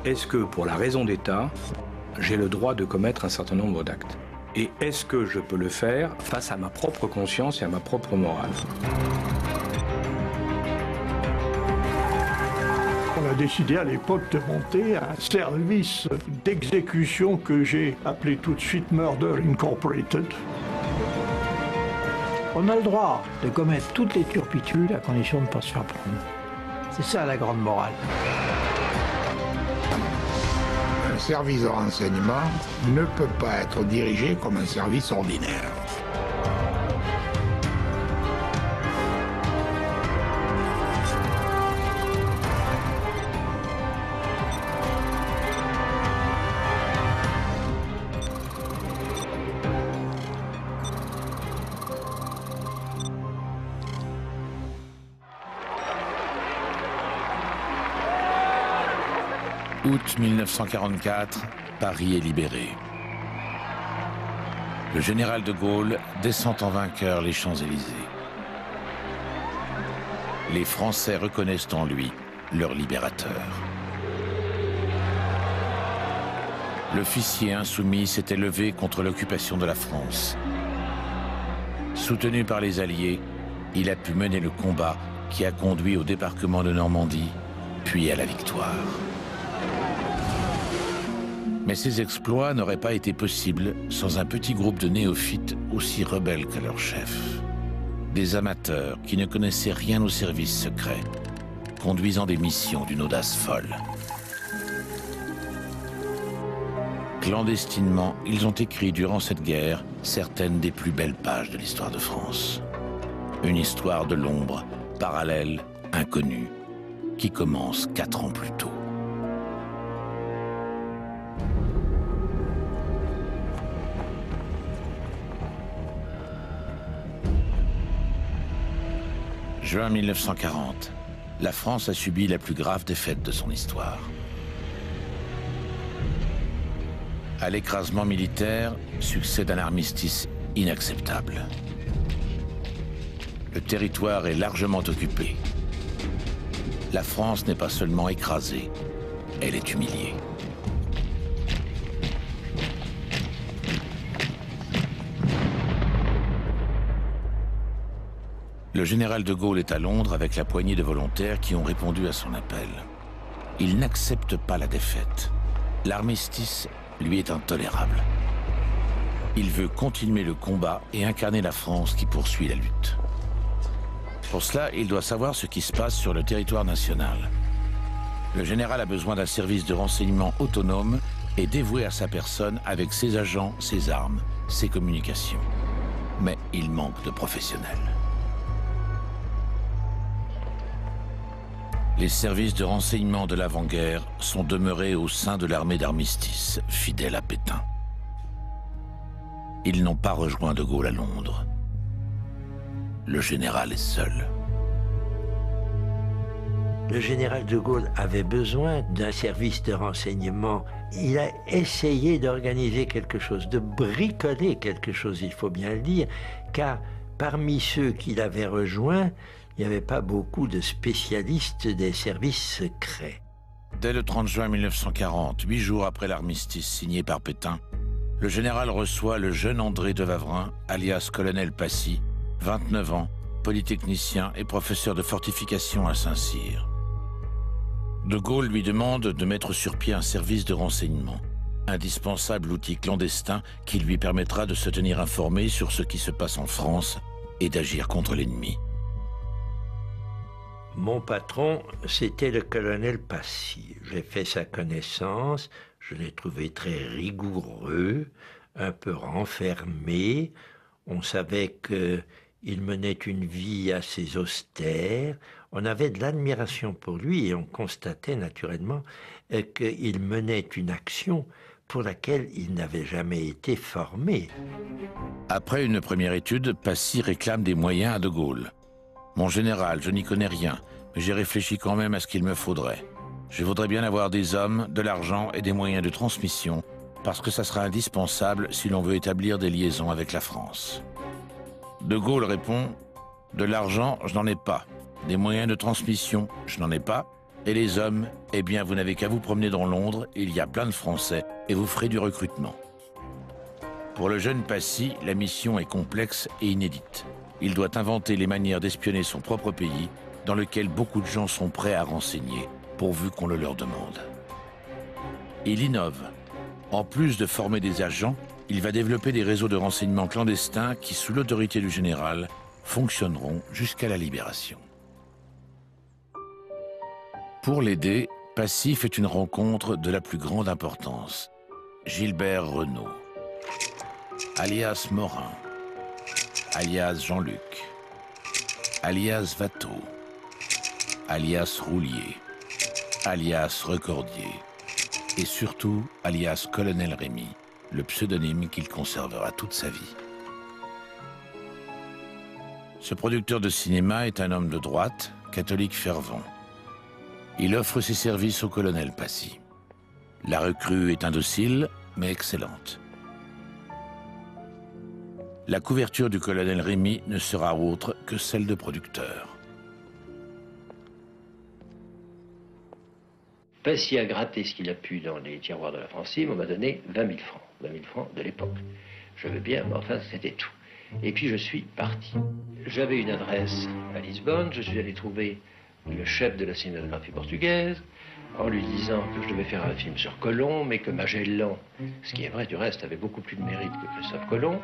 Est-ce que, pour la raison d'État, j'ai le droit de commettre un certain nombre d'actes? Et est-ce que je peux le faire face à ma propre conscience et à ma propre morale? On a décidé à l'époque de monter un service d'exécution que j'ai appelé tout de suite Murder Incorporated. On a le droit de commettre toutes les turpitudes à condition de ne pas se faire prendre. C'est ça la grande morale. Un service de renseignement ne peut pas être dirigé comme un service ordinaire. Août 1944, Paris est libéré. Le général de Gaulle descend en vainqueur les Champs-Élysées. Les Français reconnaissent en lui leur libérateur. L'officier insoumis s'était levé contre l'occupation de la France. Soutenu par les Alliés, il a pu mener le combat qui a conduit au débarquement de Normandie, puis à la victoire. Mais ces exploits n'auraient pas été possibles sans un petit groupe de néophytes aussi rebelles que leur chef. Des amateurs qui ne connaissaient rien aux services secrets, conduisant des missions d'une audace folle. Clandestinement, ils ont écrit durant cette guerre certaines des plus belles pages de l'histoire de France. Une histoire de l'ombre, parallèle, inconnue, qui commence 4 ans plus tôt. Juin 1940, la France a subi la plus grave défaite de son histoire. À l'écrasement militaire succède un armistice inacceptable. Le territoire est largement occupé. La France n'est pas seulement écrasée, elle est humiliée. Le général de Gaulle est à Londres avec la poignée de volontaires qui ont répondu à son appel. Il n'accepte pas la défaite. L'armistice lui est intolérable. Il veut continuer le combat et incarner la France qui poursuit la lutte. Pour cela, il doit savoir ce qui se passe sur le territoire national. Le général a besoin d'un service de renseignement autonome et dévoué à sa personne avec ses agents, ses armes, ses communications. Mais il manque de professionnels. Les services de renseignement de l'avant-guerre sont demeurés au sein de l'armée d'armistice, fidèle à Pétain. Ils n'ont pas rejoint de Gaulle à Londres. Le général est seul. Le général de Gaulle avait besoin d'un service de renseignement. Il a essayé d'organiser quelque chose, de bricoler quelque chose, il faut bien le dire, car parmi ceux qu'il avait rejoints, il n'y avait pas beaucoup de spécialistes des services secrets. Dès le 30 juin 1940, 8 jours après l'armistice signé par Pétain, le général reçoit le jeune André de Wavrin, alias colonel Passy, 29 ans, polytechnicien et professeur de fortification à Saint-Cyr. De Gaulle lui demande de mettre sur pied un service de renseignement, indispensable outil clandestin qui lui permettra de se tenir informé sur ce qui se passe en France et d'agir contre l'ennemi. Mon patron, c'était le colonel Passy. J'ai fait sa connaissance, je l'ai trouvé très rigoureux, un peu renfermé. On savait qu'il menait une vie assez austère. On avait de l'admiration pour lui et on constatait naturellement qu'il menait une action pour laquelle il n'avait jamais été formé. Après une première étude, Passy réclame des moyens à De Gaulle. Mon général, je n'y connais rien, mais j'ai réfléchi quand même à ce qu'il me faudrait. Je voudrais bien avoir des hommes, de l'argent et des moyens de transmission, parce que ça sera indispensable si l'on veut établir des liaisons avec la France. De Gaulle répond De l'argent, je n'en ai pas. Des moyens de transmission, je n'en ai pas. Et les hommes, eh bien, vous n'avez qu'à vous promener dans Londres, il y a plein de Français, et vous ferez du recrutement. Pour le jeune Passy, la mission est complexe et inédite. Il doit inventer les manières d'espionner son propre pays, dans lequel beaucoup de gens sont prêts à renseigner, pourvu qu'on le leur demande. Il innove. En plus de former des agents, il va développer des réseaux de renseignement clandestins qui, sous l'autorité du général, fonctionneront jusqu'à la libération. Pour l'aider, Passy fait une rencontre de la plus grande importance. Gilbert Renault, alias Morin, alias Jean-Luc, alias Watteau, alias Roulier, alias Recordier, et surtout alias Colonel Rémy, le pseudonyme qu'il conservera toute sa vie. Ce producteur de cinéma est un homme de droite, catholique fervent. Il offre ses services au colonel Passy. La recrue est indocile, mais excellente. La couverture du colonel Rémy ne sera autre que celle de producteur. Passy a gratté ce qu'il a pu dans les tiroirs de la Francine, on m'a donné 20 000 francs. 20 000 francs de l'époque. Je veux bien, mais enfin, c'était tout. Et puis je suis parti. J'avais une adresse à Lisbonne, je suis allé trouver le chef de la cinématographie portugaise, en lui disant que je devais faire un film sur Colomb, mais que Magellan, ce qui est vrai du reste, avait beaucoup plus de mérite que Christophe Colomb,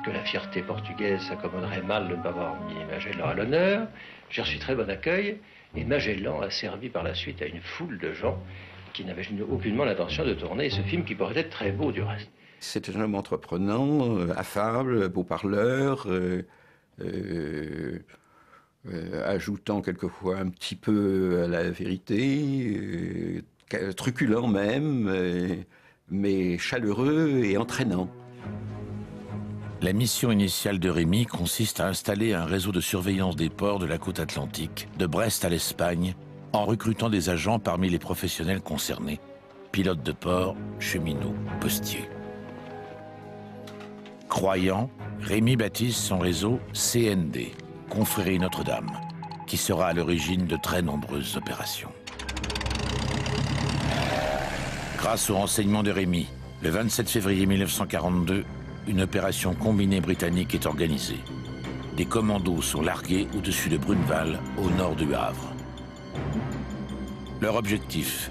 que la fierté portugaise s'accommoderait mal de ne pas avoir mis Magellan à l'honneur. J'ai reçu très bon accueil, et Magellan a servi par la suite à une foule de gens qui n'avaient aucunement l'intention de tourner ce film qui pourrait être très beau du reste. C'est un homme entreprenant, affable, beau parleur, ajoutant quelquefois un petit peu à la vérité, truculent même, mais chaleureux et entraînant. La mission initiale de Rémy consiste à installer un réseau de surveillance des ports de la côte atlantique, de Brest à l'Espagne, en recrutant des agents parmi les professionnels concernés, pilotes de port, cheminots, postiers. Croyant, Rémy baptise son réseau CND, Confrérie Notre-Dame, qui sera à l'origine de très nombreuses opérations. Grâce au renseignement de Rémy, le 27 février 1942, une opération combinée britannique est organisée. Des commandos sont largués au-dessus de Bruneval, au nord du Havre. Leur objectif,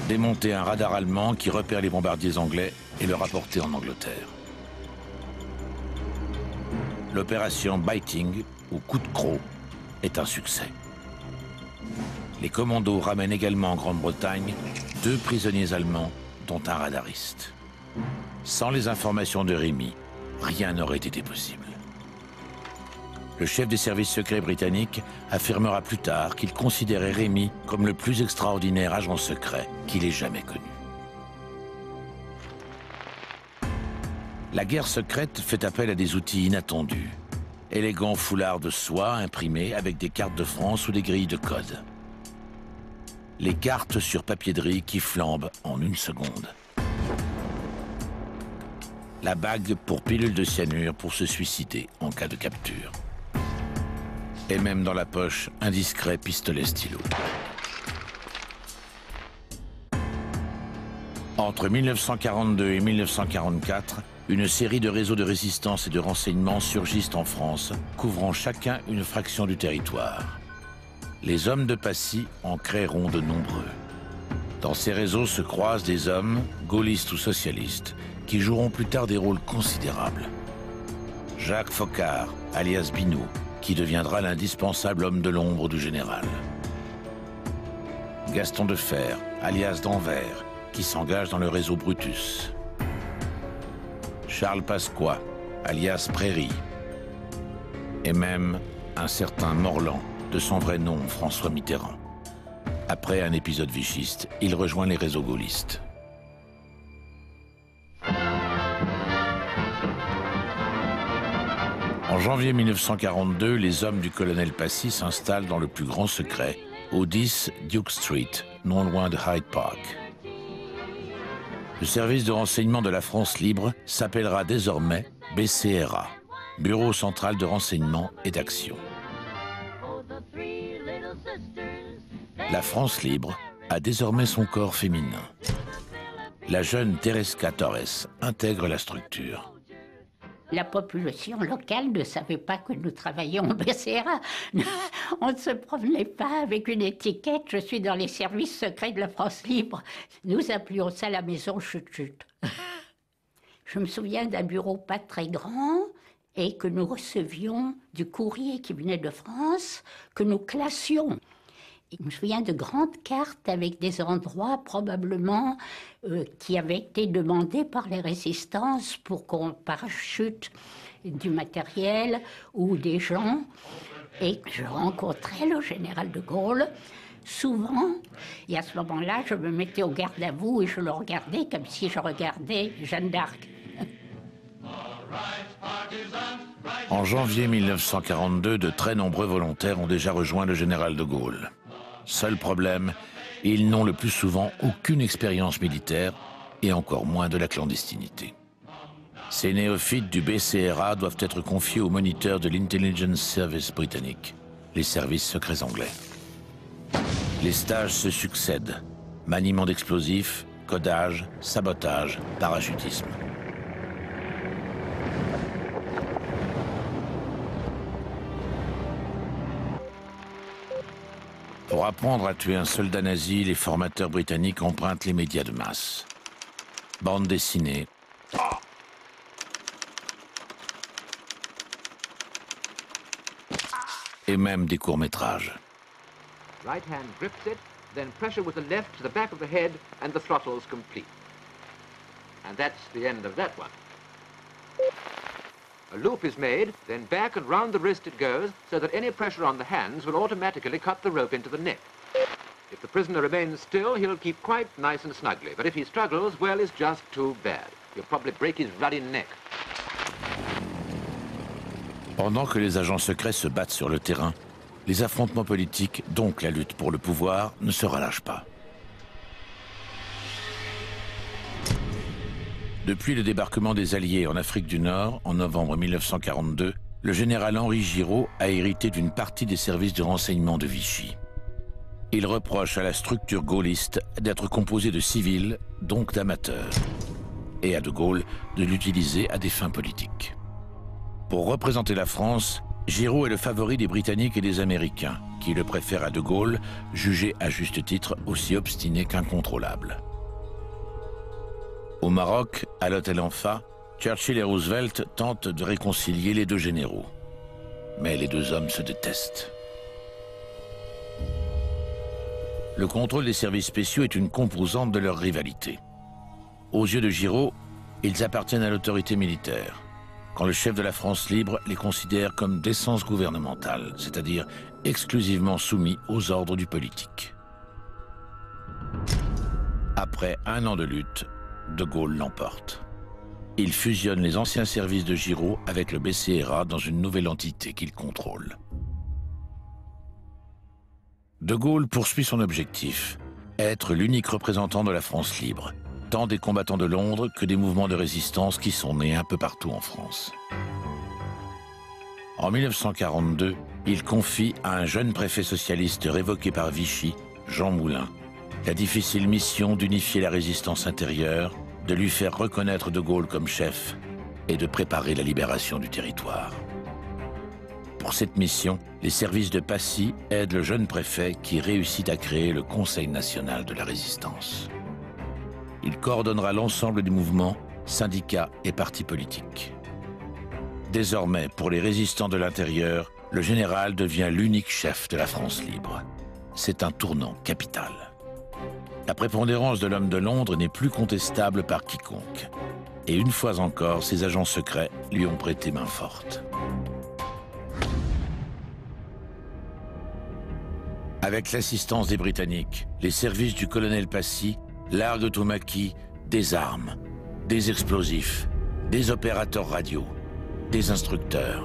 démonter un radar allemand qui repère les bombardiers anglais et le rapporter en Angleterre. L'opération Biting, ou coup de croc, est un succès. Les commandos ramènent également en Grande-Bretagne 2 prisonniers allemands, dont un radariste. Sans les informations de Rémy, rien n'aurait été possible. Le chef des services secrets britanniques affirmera plus tard qu'il considérait Rémy comme le plus extraordinaire agent secret qu'il ait jamais connu. La guerre secrète fait appel à des outils inattendus. Élégants foulards de soie imprimés avec des cartes de France ou des grilles de code. Les cartes sur papier de riz qui flambent en 1 seconde. La bague pour pilule de cyanure pour se suicider en cas de capture. Et même dans la poche, un discret pistolet stylo. Entre 1942 et 1944, une série de réseaux de résistance et de renseignement surgissent en France, couvrant chacun une fraction du territoire. Les hommes de Passy en créeront de nombreux. Dans ces réseaux se croisent des hommes, gaullistes ou socialistes, qui joueront plus tard des rôles considérables. Jacques Foccart, alias Binot, qui deviendra l'indispensable homme de l'ombre du général. Gaston Defer, alias Danvers, qui s'engage dans le réseau Brutus. Charles Pasqua, alias Prairie. Et même un certain Morland, de son vrai nom François Mitterrand. Après un épisode vichiste, il rejoint les réseaux gaullistes. En janvier 1942, les hommes du colonel Passy s'installent dans le plus grand secret, au 10 Duke Street, non loin de Hyde Park. Le service de renseignement de la France libre s'appellera désormais BCRA, Bureau central de renseignement et d'action. La France libre a désormais son corps féminin. La jeune Teresa Torres intègre la structure. La population locale ne savait pas que nous travaillions au BCRA. On ne se promenait pas avec une étiquette « Je suis dans les services secrets de la France libre ». Nous appelions ça la maison chut-chut. Je me souviens d'un bureau pas très grand et que nous recevions du courrier qui venait de France, que nous classions. Je me souviens de grandes cartes avec des endroits probablement qui avaient été demandés par les résistances pour qu'on parachute du matériel ou des gens. Et je rencontrais le général de Gaulle souvent. Et à ce moment-là, je me mettais au garde à vous et je le regardais comme si je regardais Jeanne d'Arc. En janvier 1942, de très nombreux volontaires ont déjà rejoint le général de Gaulle. Seul problème, ils n'ont le plus souvent aucune expérience militaire et encore moins de la clandestinité. Ces néophytes du BCRA doivent être confiés aux moniteurs de l'Intelligence Service britannique, les services secrets anglais. Les stages se succèdent. Maniement d'explosifs, codage, sabotage, parachutisme. Pour apprendre à tuer un soldat nazi, les formateurs britanniques empruntent les médias de masse. Bandes dessinées, et même des courts-métrages. Right hand grips it, then pressure with the left to the back of the head and the throttle's complete. And that's the end of that one. A loop is made, then back and round the wrist it goes, so that any pressure on the hands will automatically cut the rope into the neck. If the prisoner remains still, he'll keep quite nice and snugly. But if he struggles, well, it's just too bad. He'll probably break his ruddy neck. Pendant que les agents secrets se battent sur le terrain, les affrontements politiques, donc la lutte pour le pouvoir, ne se relâchent pas. Depuis le débarquement des Alliés en Afrique du Nord, en novembre 1942, le général Henri Giraud a hérité d'une partie des services de renseignement de Vichy. Il reproche à la structure gaulliste d'être composée de civils, donc d'amateurs, et à De Gaulle de l'utiliser à des fins politiques. Pour représenter la France, Giraud est le favori des Britanniques et des Américains, qui le préfèrent à De Gaulle, jugé à juste titre aussi obstiné qu'incontrôlable. Au Maroc, à l'hôtel Anfa, Churchill et Roosevelt tentent de réconcilier les deux généraux. Mais les deux hommes se détestent. Le contrôle des services spéciaux est une composante de leur rivalité. Aux yeux de Giraud, ils appartiennent à l'autorité militaire, quand le chef de la France libre les considère comme d'essence gouvernementale, c'est-à-dire exclusivement soumis aux ordres du politique. Après un an de lutte, De Gaulle l'emporte. Il fusionne les anciens services de Giraud avec le BCRA dans une nouvelle entité qu'il contrôle. De Gaulle poursuit son objectif, être l'unique représentant de la France libre, tant des combattants de Londres que des mouvements de résistance qui sont nés un peu partout en France. En 1942, il confie à un jeune préfet socialiste révoqué par Vichy, Jean Moulin, la difficile mission d'unifier la résistance intérieure, de lui faire reconnaître De Gaulle comme chef et de préparer la libération du territoire. Pour cette mission, les services de Passy aident le jeune préfet qui réussit à créer le Conseil national de la résistance. Il coordonnera l'ensemble du mouvement, syndicats et partis politiques. Désormais, pour les résistants de l'intérieur, le général devient l'unique chef de la France libre. C'est un tournant capital. La prépondérance de l'homme de Londres n'est plus contestable par quiconque. Et une fois encore, ses agents secrets lui ont prêté main forte. Avec l'assistance des Britanniques, les services du colonel Passy larguent au maquis des armes, des explosifs, des opérateurs radio, des instructeurs.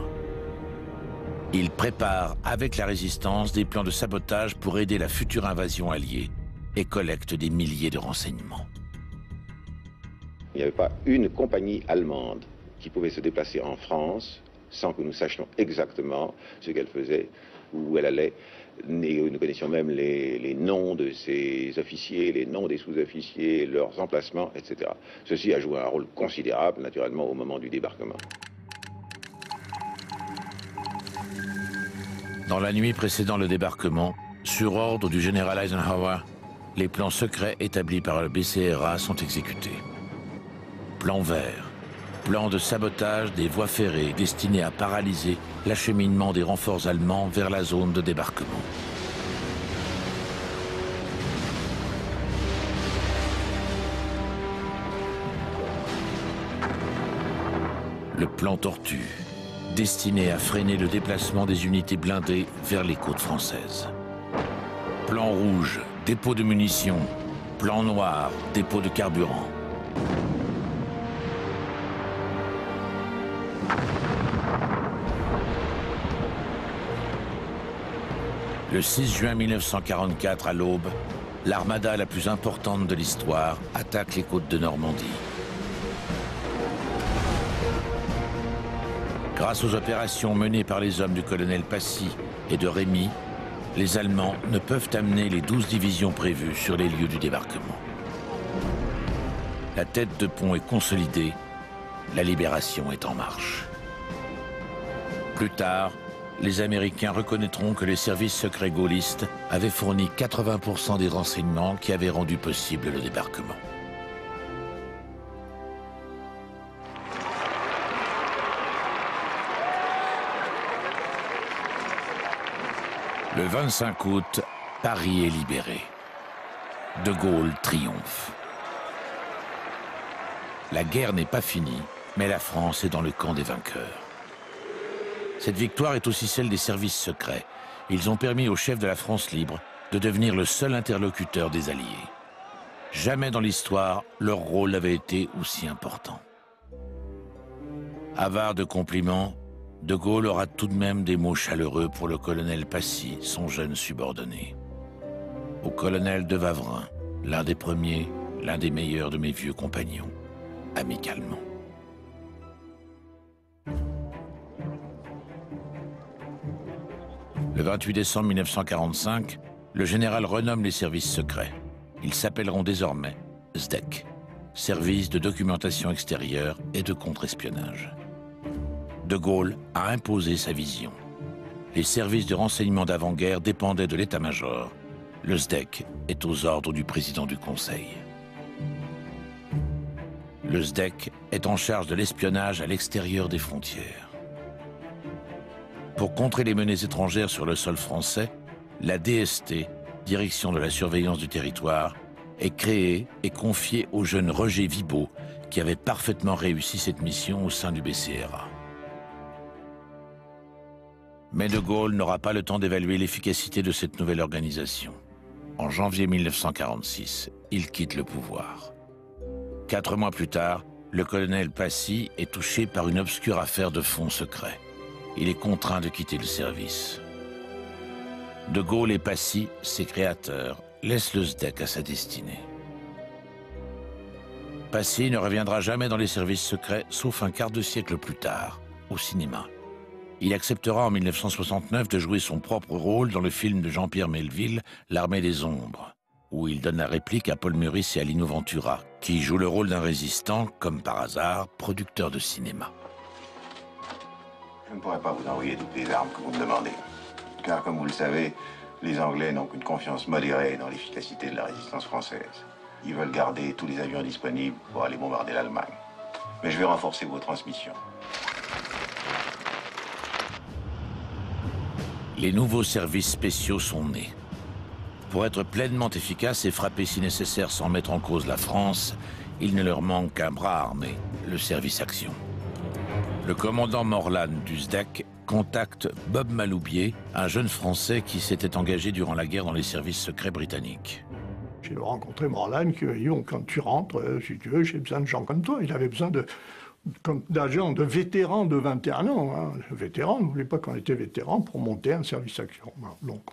Ils préparent avec la résistance des plans de sabotage pour aider la future invasion alliée et collectent des milliers de renseignements. Il n'y avait pas une compagnie allemande qui pouvait se déplacer en France sans que nous sachions exactement ce qu'elle faisait, où elle allait. Nous connaissions même les noms de ces officiers, les noms des sous-officiers, leurs emplacements, etc. Ceci a joué un rôle considérable, naturellement, au moment du débarquement. Dans la nuit précédant le débarquement, sur ordre du général Eisenhower, les plans secrets établis par le BCRA sont exécutés. Plan vert, plan de sabotage des voies ferrées destiné à paralyser l'acheminement des renforts allemands vers la zone de débarquement. Le plan tortue, destiné à freiner le déplacement des unités blindées vers les côtes françaises. Plan rouge, dépôt de munitions. Plan noir, dépôt de carburant. Le 6 juin 1944, à l'aube, l'armada la plus importante de l'histoire attaque les côtes de Normandie. Grâce aux opérations menées par les hommes du colonel Passy et de Rémy, les Allemands ne peuvent amener les 12 divisions prévues sur les lieux du débarquement. La tête de pont est consolidée, la libération est en marche. Plus tard, les Américains reconnaîtront que les services secrets gaullistes avaient fourni 80% des renseignements qui avaient rendu possible le débarquement. Le 25 août, Paris est libéré. De Gaulle triomphe. La guerre n'est pas finie, mais la France est dans le camp des vainqueurs. Cette victoire est aussi celle des services secrets. Ils ont permis au chef de la France libre de devenir le seul interlocuteur des Alliés. Jamais dans l'histoire, leur rôle n'avait été aussi important. Avare de compliments, De Gaulle aura tout de même des mots chaleureux pour le colonel Passy, son jeune subordonné. Au colonel de Wavrin, l'un des premiers, l'un des meilleurs de mes vieux compagnons, amicalement. Le 28 décembre 1945, le général renomme les services secrets. Ils s'appelleront désormais SDEC, Service de documentation extérieure et de contre-espionnage. De Gaulle a imposé sa vision. Les services de renseignement d'avant-guerre dépendaient de l'état-major. Le SDEC est aux ordres du président du Conseil. Le SDEC est en charge de l'espionnage à l'extérieur des frontières. Pour contrer les menées étrangères sur le sol français, la DST, Direction de la surveillance du territoire, est créée et confiée au jeune Roger Vibaud, qui avait parfaitement réussi cette mission au sein du BCRA. Mais De Gaulle n'aura pas le temps d'évaluer l'efficacité de cette nouvelle organisation. En janvier 1946, il quitte le pouvoir. 4 mois plus tard, le colonel Passy est touché par une obscure affaire de fonds secrets. Il est contraint de quitter le service. De Gaulle et Passy, ses créateurs, laissent le SDEC à sa destinée. Passy ne reviendra jamais dans les services secrets, sauf un quart de siècle plus tard, au cinéma. Il acceptera en 1969 de jouer son propre rôle dans le film de Jean-Pierre Melville, L'Armée des Ombres, où il donne la réplique à Paul Meurice et à Lino Ventura, qui jouent le rôle d'un résistant, comme par hasard, producteur de cinéma. Je ne pourrais pas vous envoyer toutes les armes que vous me demandez, car comme vous le savez, les Anglais n'ont qu'une confiance modérée dans l'efficacité de la résistance française. Ils veulent garder tous les avions disponibles pour aller bombarder l'Allemagne. Mais je vais renforcer vos transmissions. Les nouveaux services spéciaux sont nés. Pour être pleinement efficaces et frapper si nécessaire sans mettre en cause la France, il ne leur manque qu'un bras armé, le service action. Le commandant Morlan du SDEC contacte Bob Maloubier, un jeune Français qui s'était engagé durant la guerre dans les services secrets britanniques. J'ai rencontré Morlan qui m'a dit, quand tu rentres, si tu veux, j'ai besoin de gens comme toi. Il avait besoin comme d'agents, de vétérans de 21 ans. Hein. Vétérans, n'oubliez pas qu'on était vétérans pour monter un service action. Donc,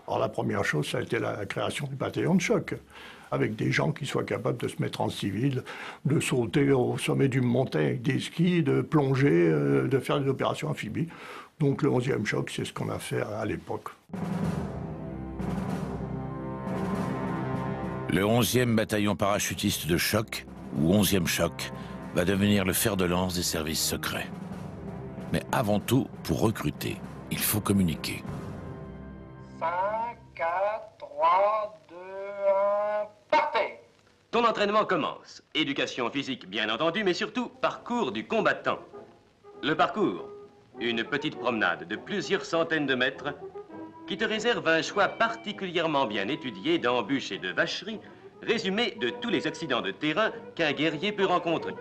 alors la première chose, ça a été la création du bataillon de choc, avec des gens qui soient capables de se mettre en civil, de sauter au sommet d'une montagne avec des skis, de plonger, de faire des opérations amphibies. Donc le 11e choc, c'est ce qu'on a fait à l'époque. Le 11e bataillon parachutiste de choc, ou 11e choc, va devenir le fer de lance des services secrets. Mais avant tout, pour recruter, il faut communiquer. 5, 4, 3, 2, 1, partez! Ton entraînement commence. Éducation physique, bien entendu, mais surtout parcours du combattant. Le parcours, une petite promenade de plusieurs centaines de mètres qui te réserve un choix particulièrement bien étudié d'embûches et de vacheries, résumé de tous les accidents de terrain qu'un guerrier peut rencontrer.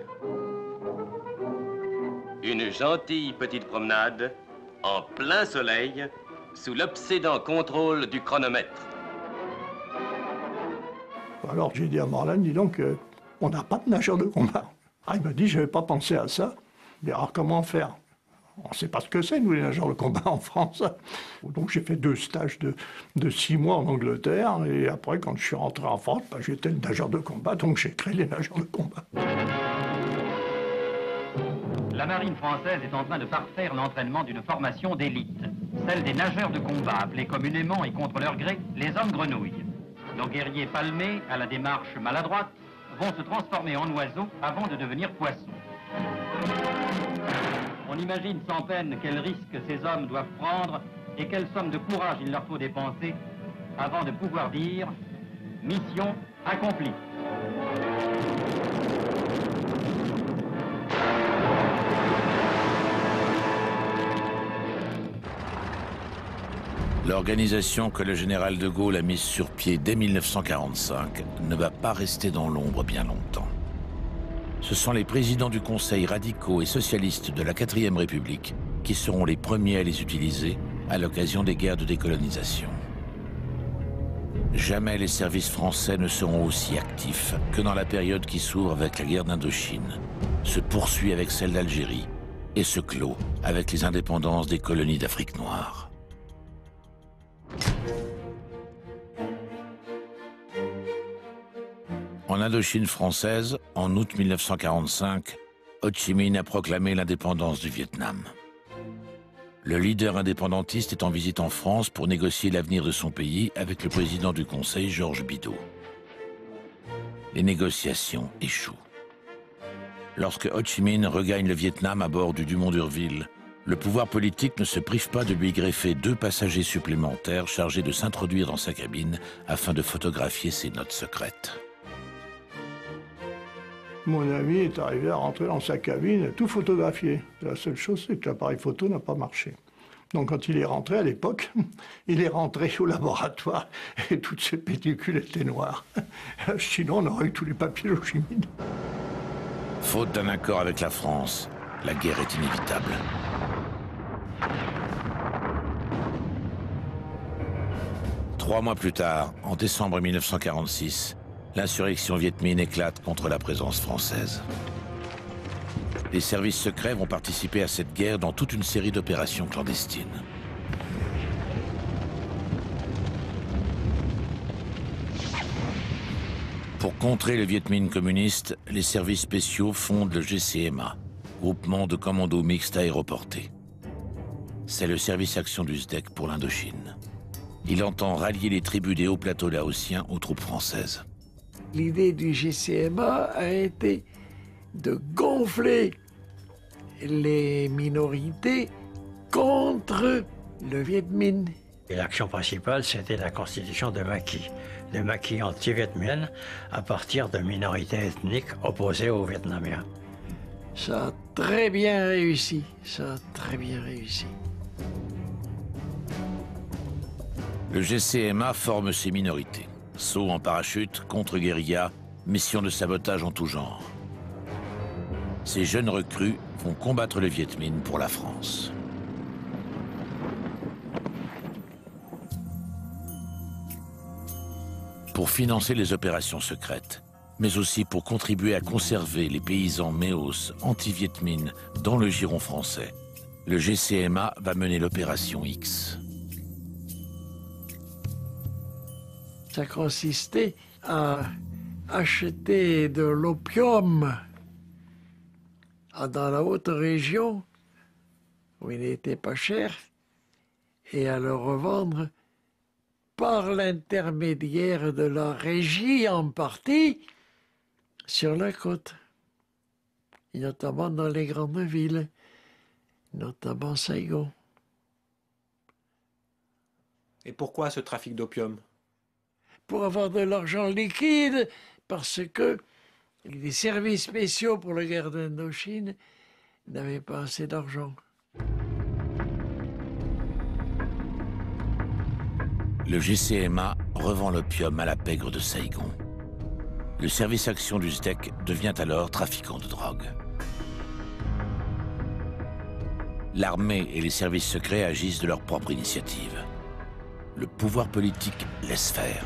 Une gentille petite promenade en plein soleil sous l'obsédant contrôle du chronomètre. Alors j'ai dit à Morlan, dis donc, on n'a pas de nageur de combat. Ah, il m'a dit, je n'avais pas pensé à ça. Mais alors comment faire? On ne sait pas ce que c'est, nous, les nageurs de combat en France. Donc j'ai fait 2 stages de 6 mois en Angleterre. Et après, quand je suis rentré en France, j'étais le nageur de combat. Donc j'ai créé les nageurs de combat. La marine française est en train de parfaire l'entraînement d'une formation d'élite. Celle des nageurs de combat, appelés communément et contre leur gré, les hommes grenouilles. Nos guerriers palmés, à la démarche maladroite, vont se transformer en oiseaux avant de devenir poissons. On imagine sans peine quels risques ces hommes doivent prendre et quelle somme de courage il leur faut dépenser avant de pouvoir dire « mission accomplie ». L'organisation que le général de Gaulle a mise sur pied dès 1945 ne va pas rester dans l'ombre bien longtemps. Ce sont les présidents du Conseil radicaux et socialistes de la 4e République qui seront les premiers à les utiliser à l'occasion des guerres de décolonisation. Jamais les services français ne seront aussi actifs que dans la période qui s'ouvre avec la guerre d'Indochine, se poursuit avec celle d'Algérie et se clôt avec les indépendances des colonies d'Afrique noire. En Indochine française, en août 1945, Ho Chi Minh a proclamé l'indépendance du Vietnam. Le leader indépendantiste est en visite en France pour négocier l'avenir de son pays avec le président du Conseil, Georges Bidault. Les négociations échouent. Lorsque Ho Chi Minh regagne le Vietnam à bord du Dumont d'Urville, le pouvoir politique ne se prive pas de lui greffer 2 passagers supplémentaires chargés de s'introduire dans sa cabine afin de photographier ses notes secrètes. Mon ami est arrivé à rentrer dans sa cabine et tout photographier. La seule chose, c'est que l'appareil photo n'a pas marché. Donc quand il est rentré à l'époque, il est rentré au laboratoire et toutes ses pellicules étaient noires. Sinon, on aurait eu tous les papiers de Ho Chi Minh. Faute d'un accord avec la France, la guerre est inévitable. Trois mois plus tard, en décembre 1946, l'insurrection Viet Minh éclate contre la présence française. Les services secrets vont participer à cette guerre dans toute une série d'opérations clandestines. Pour contrer le Viet Minh communiste, les services spéciaux fondent le GCMA, groupement de commandos mixtes aéroportés. C'est le service action du SDEC pour l'Indochine. Il entend rallier les tribus des hauts plateaux laotiens aux troupes françaises. L'idée du GCMA a été de gonfler les minorités contre le Viet Minh. Et l'action principale, c'était la constitution de maquis. Des maquis anti-vietmiennes à partir de minorités ethniques opposées aux Vietnamiens. Ça a très bien réussi. Ça a très bien réussi. Le GCMA forme ces minorités. Saut en parachute, contre-guérilla, mission de sabotage en tout genre. Ces jeunes recrues vont combattre le Viet Minh pour la France. Pour financer les opérations secrètes, mais aussi pour contribuer à conserver les paysans méos anti-Viet Minh dans le giron français. Le GCMA va mener l'opération X. Ça consistait à acheter de l'opium dans la haute région, où il n'était pas cher, et à le revendre par l'intermédiaire de la régie en partie sur la côte, et notamment dans les grandes villes, notamment Saigon. Et pourquoi ce trafic d'opium? Pour avoir de l'argent liquide, parce que les services spéciaux pour la guerre d'Indochine n'avaient pas assez d'argent. Le GCMA revend l'opium à la pègre de Saigon. Le service action du SDEC devient alors trafiquant de drogue. L'armée et les services secrets agissent de leur propre initiative. Le pouvoir politique laisse faire.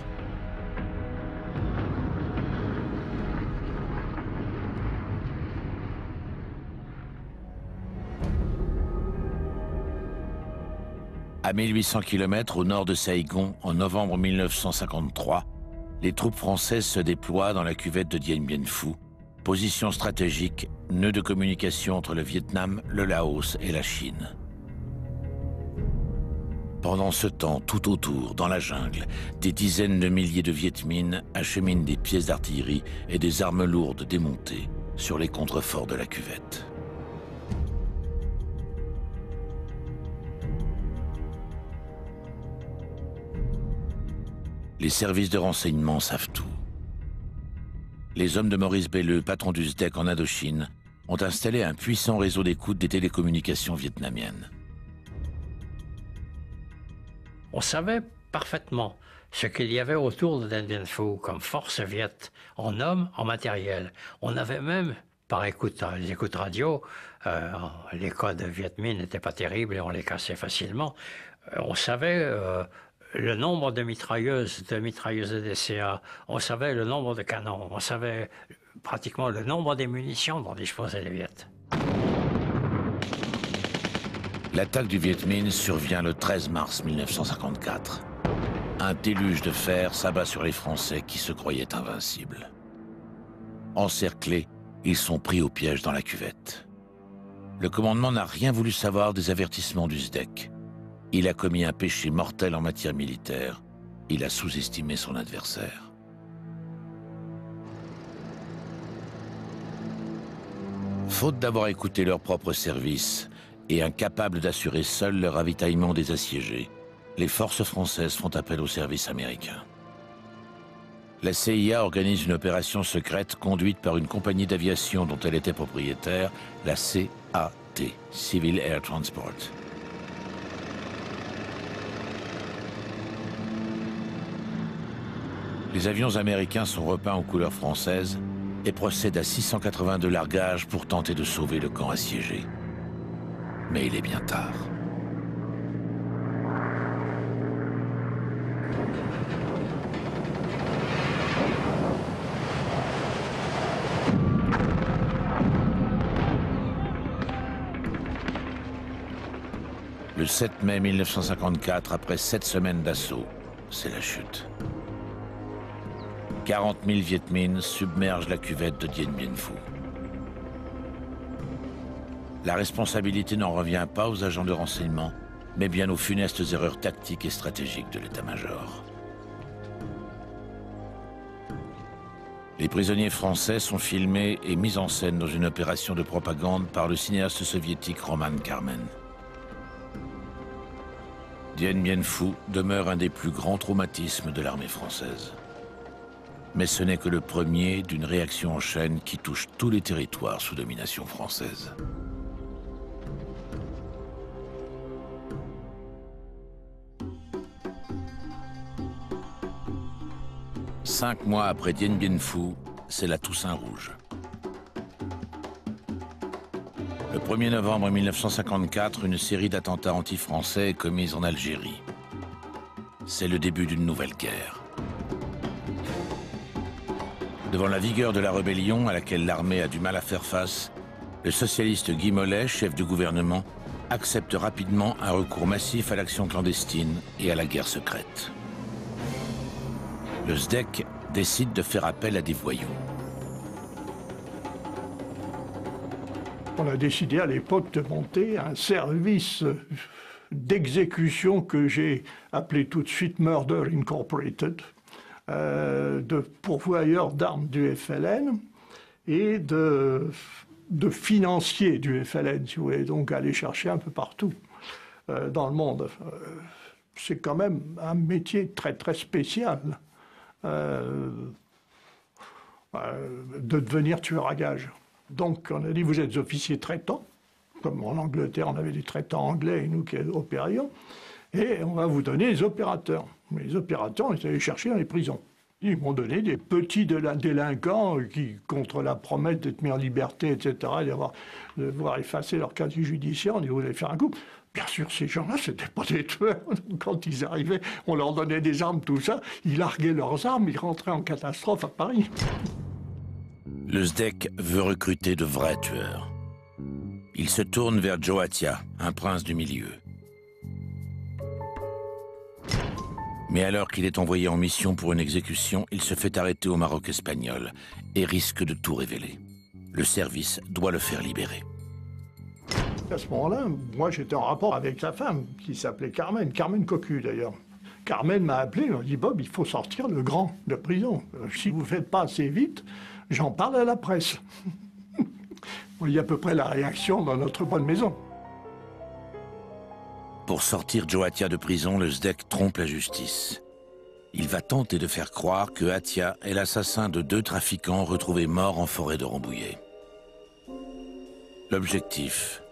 À 1800 km au nord de Saigon, en novembre 1953, les troupes françaises se déploient dans la cuvette de Dien Bien Phu, position stratégique, nœud de communication entre le Vietnam, le Laos et la Chine. Pendant ce temps, tout autour, dans la jungle, des dizaines de milliers de Viet Minh acheminent des pièces d'artillerie et des armes lourdes démontées sur les contreforts de la cuvette. Les services de renseignement savent tout. Les hommes de Maurice Belleux, patron du SDEC en Indochine, ont installé un puissant réseau d'écoute des télécommunications vietnamiennes. On savait parfaitement ce qu'il y avait autour de Dien Bien Phu comme force viette, en hommes, en matériel. On avait même, par écoute, les écoutes radio, les codes Viet Minh n'étaient pas terribles et on les cassait facilement. On savait le nombre de mitrailleuses de DCA, on savait le nombre de canons, on savait pratiquement le nombre des munitions dont disposaient les Viettes. L'attaque du Viet Minh survient le 13 mars 1954. Un déluge de fer s'abat sur les Français qui se croyaient invincibles. Encerclés, ils sont pris au piège dans la cuvette. Le commandement n'a rien voulu savoir des avertissements du SDEC. Il a commis un péché mortel en matière militaire. Il a sous-estimé son adversaire. Faute d'avoir écouté leurs propres services et incapables d'assurer seuls le ravitaillement des assiégés, les forces françaises font appel aux services américains. La CIA organise une opération secrète conduite par une compagnie d'aviation dont elle était propriétaire, la CAT, Civil Air Transport. Les avions américains sont repeints aux couleurs françaises et procèdent à 682 largages pour tenter de sauver le camp assiégé. Mais il est bien tard. Le 7 mai 1954, après 7 semaines d'assaut, c'est la chute. 40 000 Viet Minh submergent la cuvette de Dien Bien Phu. La responsabilité n'en revient pas aux agents de renseignement, mais bien aux funestes erreurs tactiques et stratégiques de l'état-major. Les prisonniers français sont filmés et mis en scène dans une opération de propagande par le cinéaste soviétique Roman Karmen. Dien Bien Phu demeure un des plus grands traumatismes de l'armée française. Mais ce n'est que le premier d'une réaction en chaîne qui touche tous les territoires sous domination française. Cinq mois après Dien Bien Phu, c'est la Toussaint Rouge. Le 1er novembre 1954, une série d'attentats anti-français est commise en Algérie. C'est le début d'une nouvelle guerre. Devant la vigueur de la rébellion à laquelle l'armée a du mal à faire face, le socialiste Guy Mollet, chef du gouvernement, accepte rapidement un recours massif à l'action clandestine et à la guerre secrète. Le SDEC décide de faire appel à des voyous. On a décidé à l'époque de monter un service d'exécution que j'ai appelé tout de suite Murder Incorporated, de pourvoyeurs d'armes du FLN et de financiers du FLN, si vous voulez, donc aller chercher un peu partout dans le monde. C'est quand même un métier très très spécial de devenir tueur à gages. Donc on a dit, vous êtes officier traitant, comme en Angleterre on avait des traitants anglais et nous qui opérions, et on va vous donner les opérateurs. Mais les opérateurs, on est allés chercher dans les prisons. Ils m'ont donné des petits délinquants qui, contre la promesse d'être mis en liberté, etc., de voir effacer leur casier judiciaire, on dit, vous allez faire un coup. Bien sûr, ces gens-là, c'était pas des tueurs. Quand ils arrivaient, on leur donnait des armes, tout ça, ils larguaient leurs armes, ils rentraient en catastrophe à Paris. Le SDEC veut recruter de vrais tueurs. Il se tourne vers Joe Attia, un prince du milieu. Mais alors qu'il est envoyé en mission pour une exécution, il se fait arrêter au Maroc espagnol et risque de tout révéler. Le service doit le faire libérer. À ce moment-là, moi j'étais en rapport avec sa femme, qui s'appelait Carmen Cocu d'ailleurs. Carmen m'a appelé, m'a dit, Bob, il faut sortir le grand de prison. Si vous ne faites pas assez vite, j'en parle à la presse. Vous voyez à peu près la réaction dans notre bonne maison. Pour sortir Joe Attia de prison, le SDEC trompe la justice. Il va tenter de faire croire que Attia est l'assassin de 2 trafiquants retrouvés morts en forêt de Rambouillet. L'objectif,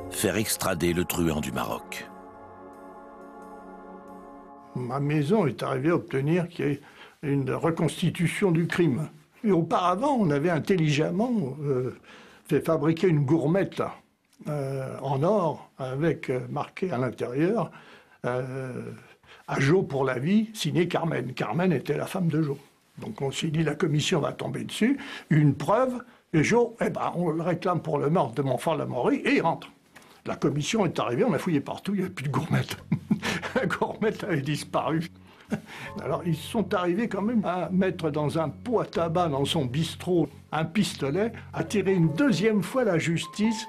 faire extrader le truand du Maroc. Ma maison est arrivée à obtenir qu'il y ait une reconstitution du crime. Et auparavant, on avait intelligemment fait fabriquer une gourmette là, en or, avec marqué à l'intérieur à Joe pour la vie, signé Carmen. Carmen était la femme de Joe. Donc on s'est dit, la commission va tomber dessus, une preuve, et Joe, eh ben, on le réclame pour le meurtre de mon frère Lamourie, et il rentre. La commission est arrivée, on a fouillé partout, il n'y avait plus de gourmette. La gourmette avait disparu. Alors ils sont arrivés quand même à mettre dans un pot à tabac dans son bistrot un pistolet, à tirer une 2e fois la justice.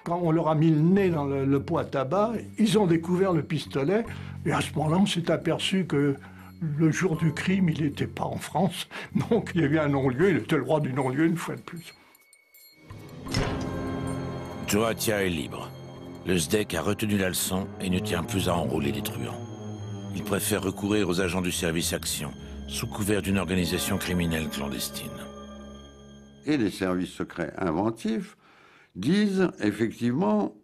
Quand on leur a mis le nez dans le pot à tabac, ils ont découvert le pistolet, et à ce moment-là, on s'est aperçu que le jour du crime, il n'était pas en France, donc il y avait un non-lieu, il était le roi du non-lieu une fois de plus. Joe Attia est libre. Le SDEC a retenu la leçon et ne tient plus à enrôler les truands. Il préfère recourir aux agents du service Action, sous couvert d'une organisation criminelle clandestine. Et les services secrets inventifs disent effectivement,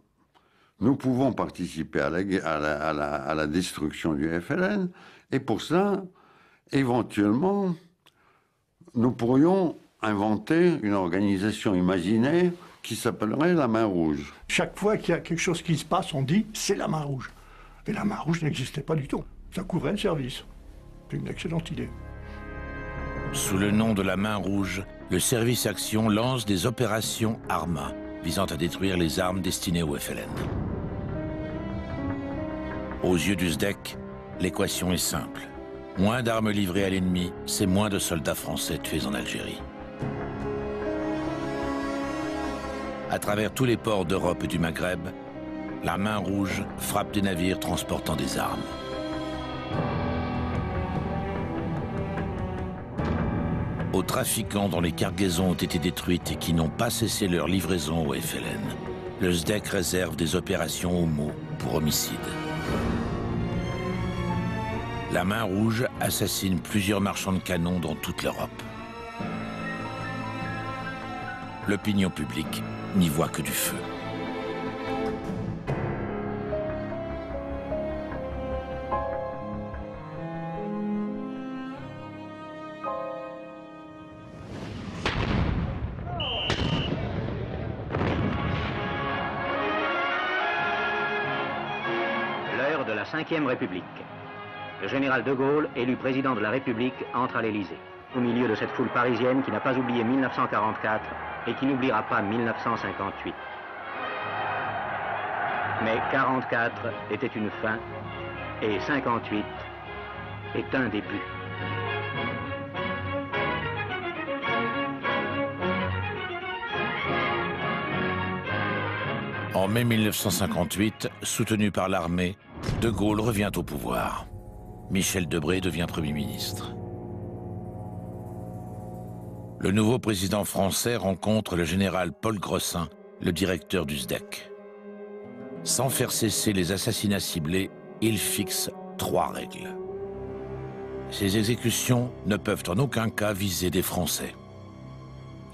nous pouvons participer à la destruction du FLN, et pour ça, éventuellement, nous pourrions inventer une organisation imaginaire qui s'appellerait la Main Rouge. Chaque fois qu'il y a quelque chose qui se passe, on dit « c'est la Main Rouge ». Et la Main Rouge n'existait pas du tout. Ça couvrait le service. C'est une excellente idée. Sous le nom de la Main Rouge, le service Action lance des opérations Arma, visant à détruire les armes destinées au FLN. Aux yeux du SDEC, l'équation est simple. Moins d'armes livrées à l'ennemi, c'est moins de soldats français tués en Algérie. À travers tous les ports d'Europe et du Maghreb, la Main Rouge frappe des navires transportant des armes. Aux trafiquants dont les cargaisons ont été détruites et qui n'ont pas cessé leur livraison au FLN, le SDEC réserve des opérations homo pour homicide. La Main Rouge assassine plusieurs marchands de canons dans toute l'Europe. L'opinion publique n'y voit que du feu. L'heure de la 5e République. Le général de Gaulle, élu président de la République, entre à l'Élysée. Au milieu de cette foule parisienne qui n'a pas oublié 1944 et qui n'oubliera pas 1958. Mais 44 était une fin et 58 est un début. En mai 1958, soutenu par l'armée, De Gaulle revient au pouvoir. Michel Debré devient Premier ministre. Le nouveau président français rencontre le général Paul Grossin, le directeur du SDEC. Sans faire cesser les assassinats ciblés, il fixe 3 règles. Ces exécutions ne peuvent en aucun cas viser des Français.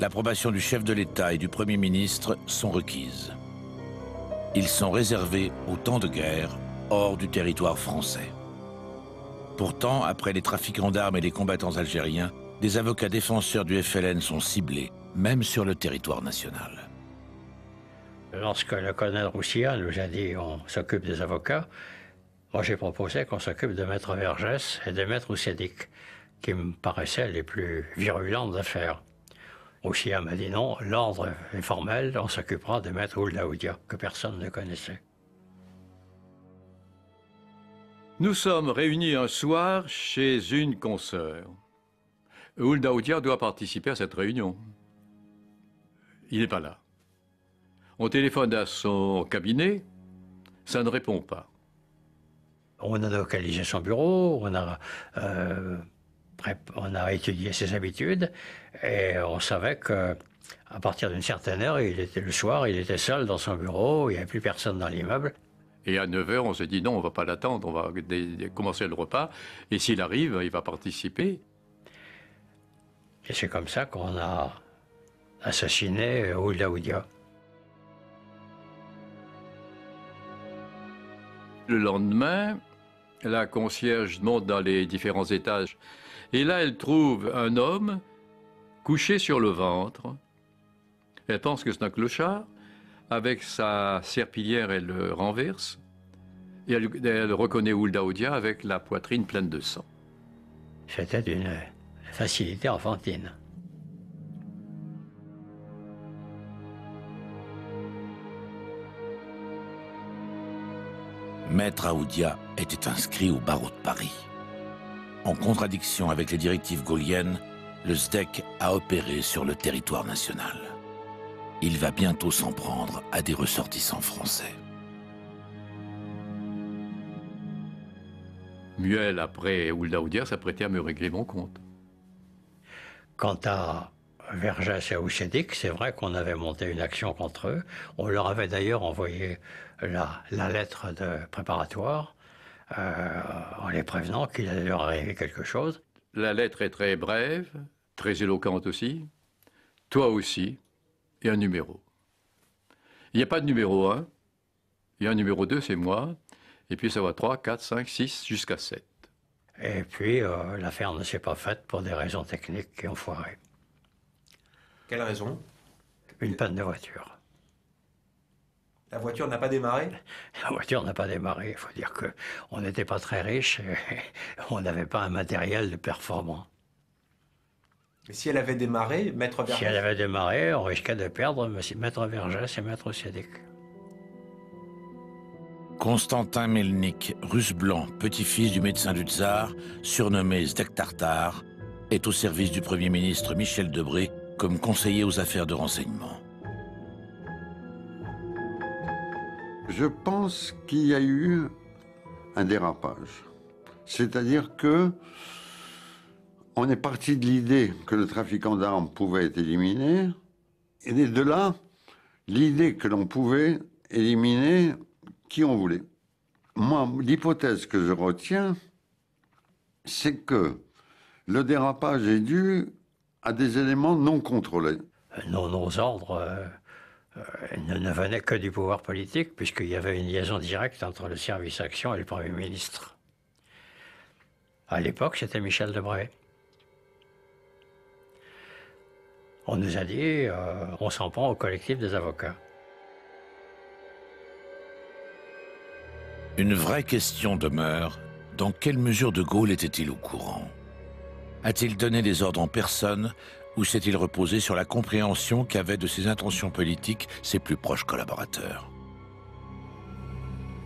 L'approbation du chef de l'État et du Premier ministre sont requises. Ils sont réservés au temps de guerre, hors du territoire français. Pourtant, après les trafiquants d'armes et les combattants algériens, des avocats défenseurs du FLN sont ciblés, même sur le territoire national. Lorsque le colonel Roussillon nous a dit on s'occupe des avocats, moi j'ai proposé qu'on s'occupe de Maître Vergès et de Maître Oussedic, qui me paraissaient les plus virulentes d'affaires. Roussillon m'a dit non, l'ordre est formel, on s'occupera de Maître Ould-Daoudia, que personne ne connaissait. Nous sommes réunis un soir chez une consoeur. Ould-Daoudia doit participer à cette réunion. Il n'est pas là. On téléphone à son cabinet, ça ne répond pas. On a localisé son bureau, on a étudié ses habitudes et on savait qu'à partir d'une certaine heure, le soir, il était seul dans son bureau, il n'y avait plus personne dans l'immeuble. Et à 9 h, on s'est dit non, on ne va pas l'attendre, on va commencer le repas. Et s'il arrive, il va participer. Et c'est comme ça qu'on a assassiné Ould-Daoudia. Le lendemain, la concierge monte dans les différents étages. Et là, elle trouve un homme couché sur le ventre. Elle pense que c'est un clochard. Avec sa serpillière, elle le renverse. Et elle reconnaît Ould-Daoudia avec la poitrine pleine de sang. C'était d'une facilité enfantine. Maître Aoudia était inscrit au barreau de Paris. En contradiction avec les directives gaulliennes, le SDEC a opéré sur le territoire national. Il va bientôt s'en prendre à des ressortissants français. Muel, après Ould-Daoudia, s'apprêtait à me régler mon compte. Quant à Vergès et Oussedic, c'est vrai qu'on avait monté une action contre eux. On leur avait d'ailleurs envoyé la lettre de préparatoire en les prévenant qu'il allait leur arriver quelque chose. La lettre est très brève, très éloquente aussi. Toi aussi. Et un numéro. Il n'y a pas de numéro 1. Il y a un numéro 2, c'est moi. Et puis ça va 3, 4, 5, 6, jusqu'à 7. Et puis l'affaire ne s'est pas faite pour des raisons techniques qui ont foiré. Quelle raison? Une panne de voiture. La voiture n'a pas démarré? La voiture n'a pas démarré. Il faut dire qu'on n'était pas très riches et on n'avait pas un matériel performant. Mais si elle avait démarré, Maître Vergès... Si elle avait démarré, on risquait de perdre Maître Vergès et Maître Oussedic. Constantin Melnik, russe blanc, petit-fils du médecin du tsar, surnommé SDEC Tartare, est au service du Premier ministre Michel Debré comme conseiller aux affaires de renseignement. Je pense qu'il y a eu un dérapage. C'est-à-dire que on est parti de l'idée que le trafiquant d'armes pouvait être éliminé, et de là, l'idée que l'on pouvait éliminer qui on voulait. Moi, l'hypothèse que je retiens, c'est que le dérapage est dû à des éléments non contrôlés. Nos ordres ne venaient que du pouvoir politique, puisqu'il y avait une liaison directe entre le service action et le Premier ministre. À l'époque, c'était Michel Debré. On nous a dit, on s'en prend au collectif des avocats. Une vraie question demeure, dans quelle mesure De Gaulle était-il au courant? A-t-il donné des ordres en personne ou s'est-il reposé sur la compréhension qu'avaient de ses intentions politiques ses plus proches collaborateurs?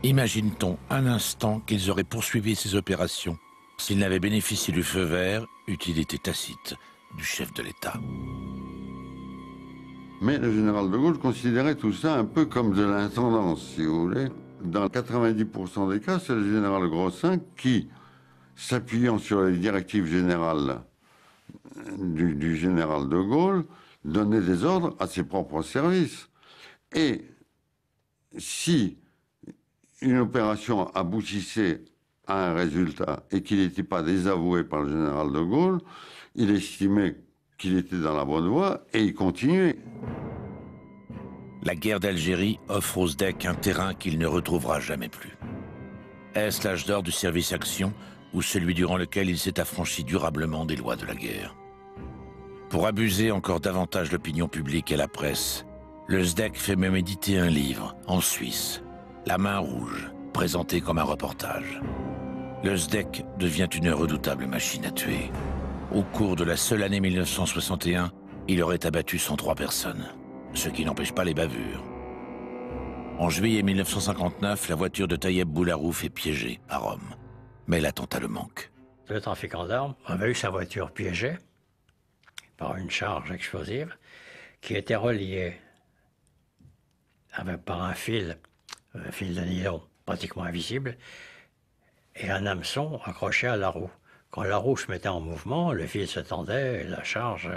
Imagine-t-on un instant qu'ils auraient poursuivi ces opérations s'ils n'avaient bénéficié du feu vert, utilité tacite, du chef de l'État? Mais le général de Gaulle considérait tout ça un peu comme de l'intendance, si vous voulez. Dans 90% des cas, c'est le général Grossin qui, s'appuyant sur les directives générales du général de Gaulle, donnait des ordres à ses propres services. Et si une opération aboutissait à un résultat et qu'il n'était pas désavoué par le général de Gaulle, il estimait qu'il était dans la bonne voie et il continuait. La guerre d'Algérie offre au SDEC un terrain qu'il ne retrouvera jamais plus. Est-ce l'âge d'or du service action ou celui durant lequel il s'est affranchi durablement des lois de la guerre? Pour abuser encore davantage l'opinion publique et la presse, le SDEC fait même éditer un livre, en Suisse, La main rouge, présenté comme un reportage. Le SDEC devient une redoutable machine à tuer. Au cours de la seule année 1961, il aurait abattu 103 personnes, ce qui n'empêche pas les bavures. En juillet 1959, la voiture de Taïeb Boularouf est piégée à Rome, mais l'attentat le manque. Le trafiquant d'armes avait eu sa voiture piégée par une charge explosive qui était reliée par un fil de nylon pratiquement invisible et un hameçon accroché à la roue. Quand la roue se mettait en mouvement, le fil se tendait et la charge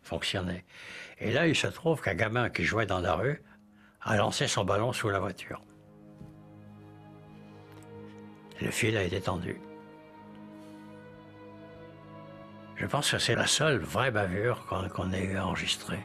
fonctionnait. Et là, il se trouve qu'un gamin qui jouait dans la rue a lancé son ballon sous la voiture. Le fil a été tendu. Je pense que c'est la seule vraie bavure qu'on ait eu enregistrée.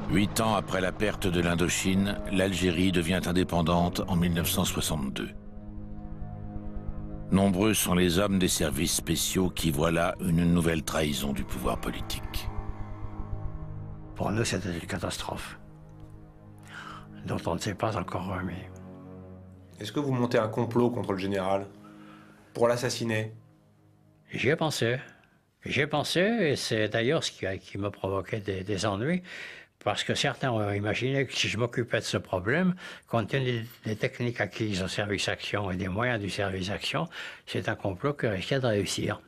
Huit ans après la perte de l'Indochine, l'Algérie devient indépendante en 1962. Nombreux sont les hommes des services spéciaux qui voient là une nouvelle trahison du pouvoir politique. Pour nous, c'était une catastrophe, dont on ne s'est pas encore remis. Est-ce que vous montez un complot contre le général pour l'assassiner? J'y ai pensé. J'y ai pensé, et c'est d'ailleurs ce qui m'a provoqué des ennuis. Parce que certains ont imaginé que si je m'occupais de ce problème, compte tenu des techniques acquises au service action et des moyens du service action, c'est un complot qui risquait de réussir.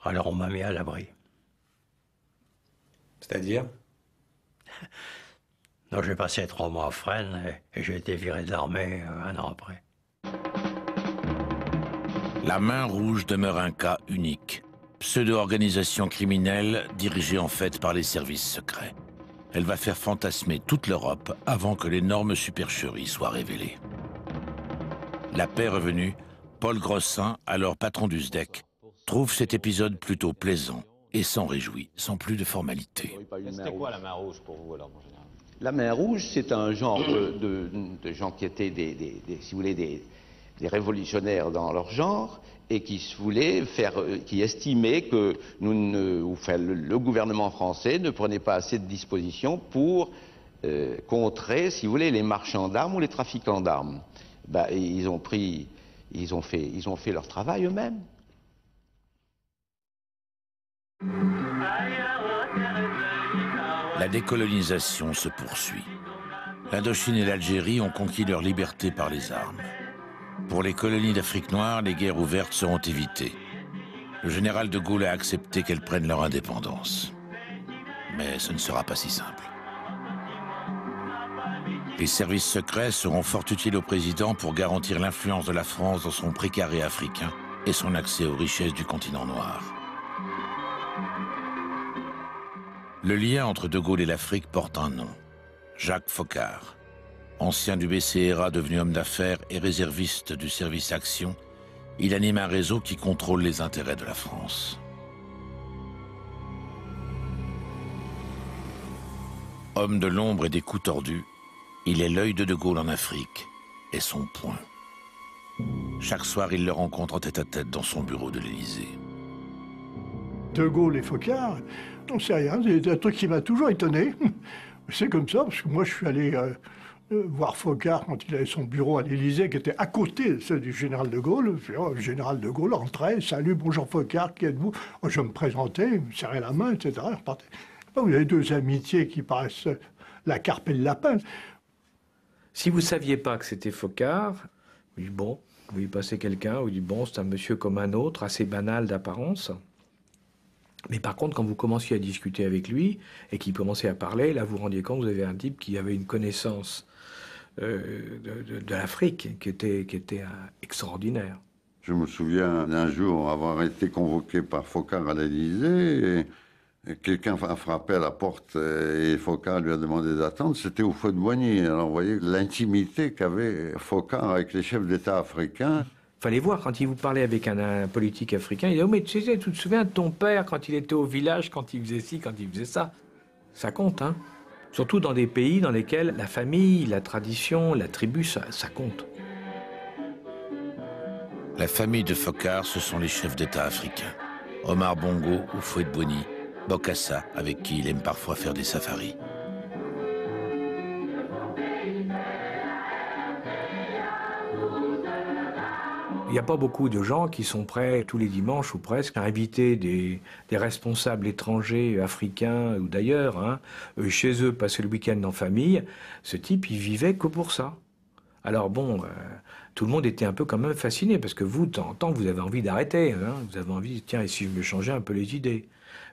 Alors on m'a mis à l'abri. C'est-à-dire? Donc j'ai passé 3 mois à Fresnes et j'ai été viré de l'armée 1 an après. La main rouge demeure un cas unique. Pseudo-organisation criminelle dirigée en fait par les services secrets. Elle va faire fantasmer toute l'Europe avant que l'énorme supercherie soit révélée. La paix revenue, Paul Grossin, alors patron du SDEC, trouve cet épisode plutôt plaisant et s'en réjouit, sans plus de formalité. C'était quoi la main rouge pour vous alors, en général? La main rouge, c'est un genre de gens qui étaient si vous voulez, des révolutionnaires dans leur genre, et qui voulaient qui estimaient que le gouvernement français ne prenait pas assez de dispositions pour contrer, si vous voulez, les marchands d'armes ou les trafiquants d'armes. Ben, ils ont fait leur travail eux-mêmes. La décolonisation se poursuit. L'Indochine et l'Algérie ont conquis leur liberté par les armes. Pour les colonies d'Afrique noire, les guerres ouvertes seront évitées. Le général de Gaulle a accepté qu'elles prennent leur indépendance. Mais ce ne sera pas si simple. Les services secrets seront fort utiles au président pour garantir l'influence de la France dans son précaré africain et son accès aux richesses du continent noir. Le lien entre de Gaulle et l'Afrique porte un nom, Jacques Foccart. Ancien du BCRA devenu homme d'affaires et réserviste du service action, il anime un réseau qui contrôle les intérêts de la France. Homme de l'ombre et des coups tordus, il est l'œil de Gaulle en Afrique et son poing. Chaque soir, il le rencontre en tête-à-tête dans son bureau de l'Élysée. De Gaulle et Foccart, on sait rien, c'est un truc qui m'a toujours étonné. C'est comme ça, parce que moi je suis allé voir Foccart quand il avait son bureau à l'Élysée, qui était à côté du général de Gaulle. Puis, le général de Gaulle entrait, salut, bonjour Foccart, qui êtes-vous? Je me présentais, il me serrait la main, etc. Je repartais. Vous avez deux amitiés qui paraissent la carpe et le lapin. Si vous ne saviez pas que c'était Foccart, vous dites bon, vous y passez quelqu'un, vous dites bon, c'est un monsieur comme un autre, assez banal d'apparence. Mais par contre, quand vous commenciez à discuter avec lui et qu'il commençait à parler, là, vous vous rendiez compte que vous avez un type qui avait une connaissance de l'Afrique qui était extraordinaire. Je me souviens d'un jour avoir été convoqué par Foccart à l'Élysée et quelqu'un a frappé à la porte et Foccart lui a demandé d'attendre. C'était Houphouët-Boigny. Alors vous voyez l'intimité qu'avait Foccart avec les chefs d'État africains. Fallait voir, quand il vous parlait avec un politique africain, il disait « Oh, mais tu sais, tu te souviens de ton père quand il était au village, quand il faisait ci, quand il faisait ça ?» Ça compte, hein. Surtout dans des pays dans lesquels la famille, la tradition, la tribu, ça compte. La famille de Foccart, ce sont les chefs d'État africains. Omar Bongo, Houphouët-Boigny, Bokassa, avec qui il aime parfois faire des safaris. Il n'y a pas beaucoup de gens qui sont prêts tous les dimanches ou presque à inviter des responsables étrangers, africains ou d'ailleurs, hein, chez eux, passer le week-end en famille. Ce type, il vivait que pour ça. Alors bon, tout le monde était un peu quand même fasciné parce que vous, de temps en temps, vous avez envie d'arrêter. Hein, vous avez envie, tiens, et si je me changeais un peu les idées.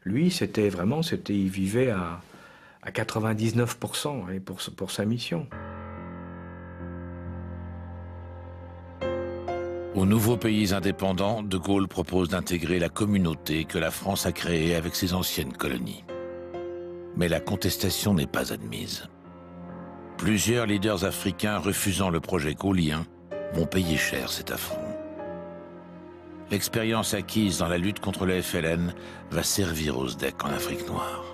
Lui, c'était vraiment, il vivait à 99% hein, pour sa mission. Aux nouveaux pays indépendants, De Gaulle propose d'intégrer la communauté que la France a créée avec ses anciennes colonies. Mais la contestation n'est pas admise. Plusieurs leaders africains refusant le projet gaullien vont payer cher cet affront. L'expérience acquise dans la lutte contre le FLN va servir aux SDEC en Afrique noire.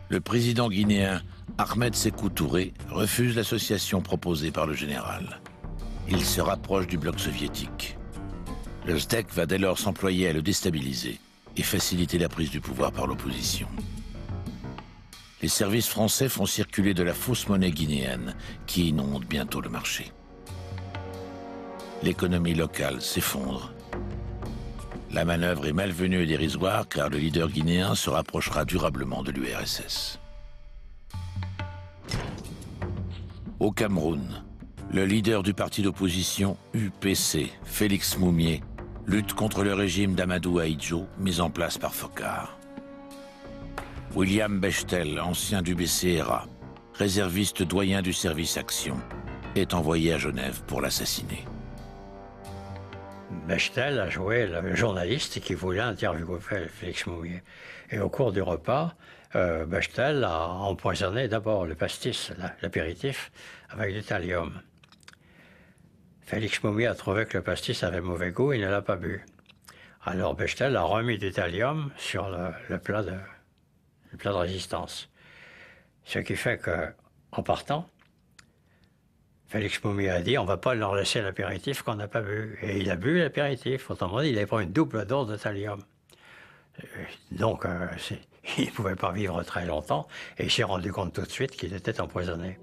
Le président guinéen Ahmed Sékou Touré refuse l'association proposée par le général. Il se rapproche du bloc soviétique. Le SDEC va dès lors s'employer à le déstabiliser et faciliter la prise du pouvoir par l'opposition. Les services français font circuler de la fausse monnaie guinéenne qui inonde bientôt le marché. L'économie locale s'effondre. La manœuvre est malvenue et dérisoire car le leader guinéen se rapprochera durablement de l'URSS. Au Cameroun, le leader du parti d'opposition UPC, Félix Moumié, lutte contre le régime d'Amadou Ahidjo mis en place par Foccart. William Bechtel, ancien du BCRA, réserviste doyen du service Action, est envoyé à Genève pour l'assassiner. Bechtel a joué le journaliste qui voulait interviewer Félix Moumié. Et au cours du repas, Bechtel a empoisonné d'abord le pastis, l'apéritif, avec du thallium. Félix Moumié a trouvé que le pastis avait mauvais goût et ne l'a pas bu. Alors Bechtel a remis du thallium sur le plat de résistance. Ce qui fait qu'en partant, Félix Moumié a dit on ne va pas leur laisser l'apéritif qu'on n'a pas bu. Et il a bu l'apéritif. Autrement dit, il avait pris une double dose de thallium. Donc, il ne pouvait pas vivre très longtemps et il s'est rendu compte tout de suite qu'il était empoisonné.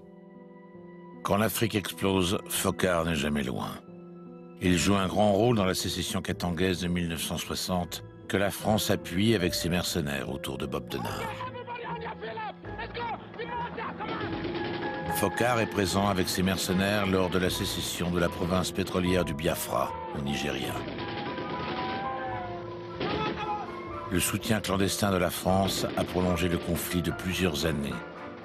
Quand l'Afrique explose, Foccart n'est jamais loin. Il joue un grand rôle dans la sécession katangaise de 1960 que la France appuie avec ses mercenaires autour de Bob Denard. Foccart est présent avec ses mercenaires lors de la sécession de la province pétrolière du Biafra, au Nigeria. Le soutien clandestin de la France a prolongé le conflit de plusieurs années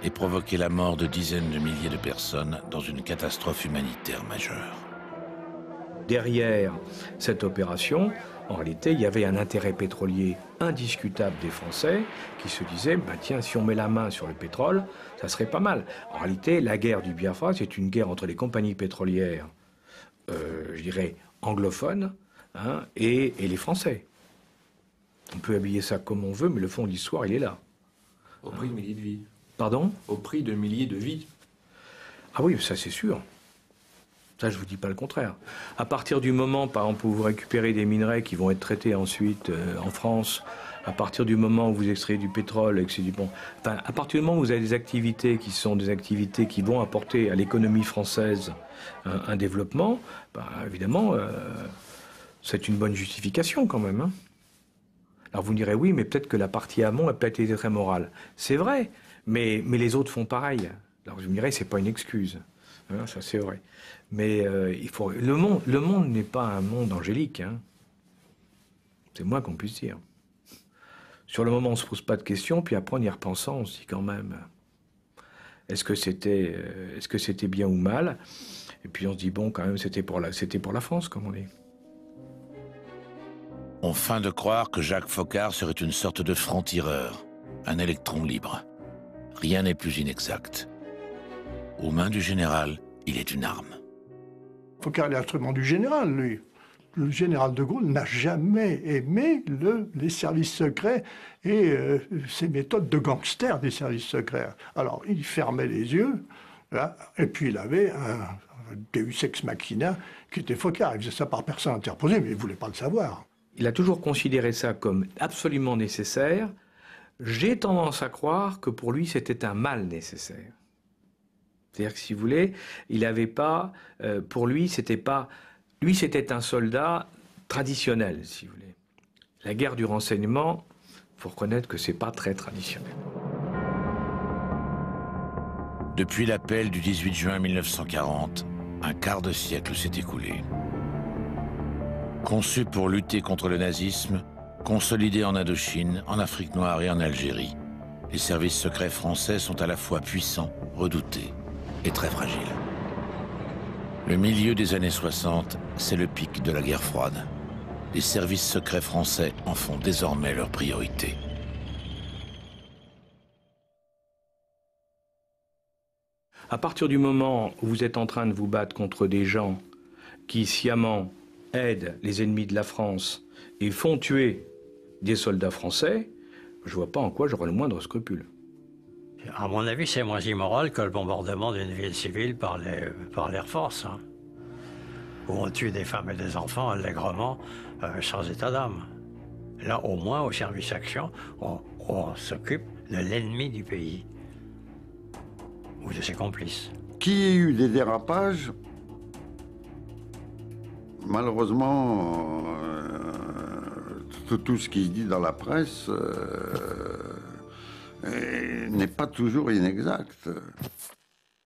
et provoqué la mort de dizaines de milliers de personnes dans une catastrophe humanitaire majeure. Derrière cette opération, en réalité, il y avait un intérêt pétrolier indiscutable des Français qui se disaient bah, tiens, si on met la main sur le pétrole, ça serait pas mal. En réalité, la guerre du Biafra, c'est une guerre entre les compagnies pétrolières, je dirais, anglophones hein, et les Français. On peut habiller ça comme on veut, mais le fond de l'histoire, il est là. Au prix de milliers de vies. Pardon? Au prix de milliers de vies. Ah oui, ça c'est sûr. Ça, je ne vous dis pas le contraire. À partir du moment, par exemple, où vous récupérez des minerais qui vont être traités ensuite en France, à partir du moment où vous extrayez du pétrole et que c'est du bon... Enfin, à partir du moment où vous avez des activités qui sont des activités qui vont apporter à l'économie française un développement, ben, évidemment, c'est une bonne justification quand même. Hein. Alors vous me direz, oui, mais peut-être que la partie amont a peut-être été très morale. C'est vrai, mais les autres font pareil. Alors vous me direz, c'est pas une excuse. Hein, ça c'est vrai. Mais il faut... le monde n'est pas un monde angélique. Hein. C'est moins qu'on puisse dire. Sur le moment, on ne se pose pas de questions, puis après, en y repensant, on se dit quand même, est-ce que c'était bien ou mal? Et puis on se dit, bon, quand même, c'était pour la France, comme on dit. On feint de croire que Jacques Foccart serait une sorte de franc-tireur, un électron libre. Rien n'est plus inexact. Aux mains du général, il est une arme. Foccart est l'instrument du général, lui. Le général de Gaulle n'a jamais aimé les services secrets et ces méthodes de gangster des services secrets. Alors, il fermait les yeux, là, et puis il avait un Deus ex machina qui était Foccart. Il faisait ça par personne interposée, mais il ne voulait pas le savoir. Il a toujours considéré ça comme absolument nécessaire. J'ai tendance à croire que pour lui, c'était un mal nécessaire. C'est-à-dire que, si vous voulez, il n'avait pas... pour lui, c'était pas... Lui, c'était un soldat traditionnel, si vous voulez. La guerre du renseignement, il faut reconnaître que c'est pas très traditionnel. Depuis l'appel du 18 juin 1940, un quart de siècle s'est écoulé. Conçu pour lutter contre le nazisme, consolidé en Indochine, en Afrique noire et en Algérie, les services secrets français sont à la fois puissants, redoutés et très fragiles. Le milieu des années 60, c'est le pic de la guerre froide. Les services secrets français en font désormais leur priorité. À partir du moment où vous êtes en train de vous battre contre des gens qui sciemment aident les ennemis de la France et font tuer des soldats français, je ne vois pas en quoi j'aurais le moindre scrupule. À mon avis, c'est moins immoral que le bombardement d'une ville civile par l'Air Force, hein, où on tue des femmes et des enfants allègrement, sans état d'âme. Là, au moins, au service action, on s'occupe de l'ennemi du pays, ou de ses complices. Qu'il y ait eu des dérapages, malheureusement, tout ce qui se dit dans la presse n'est pas toujours inexact.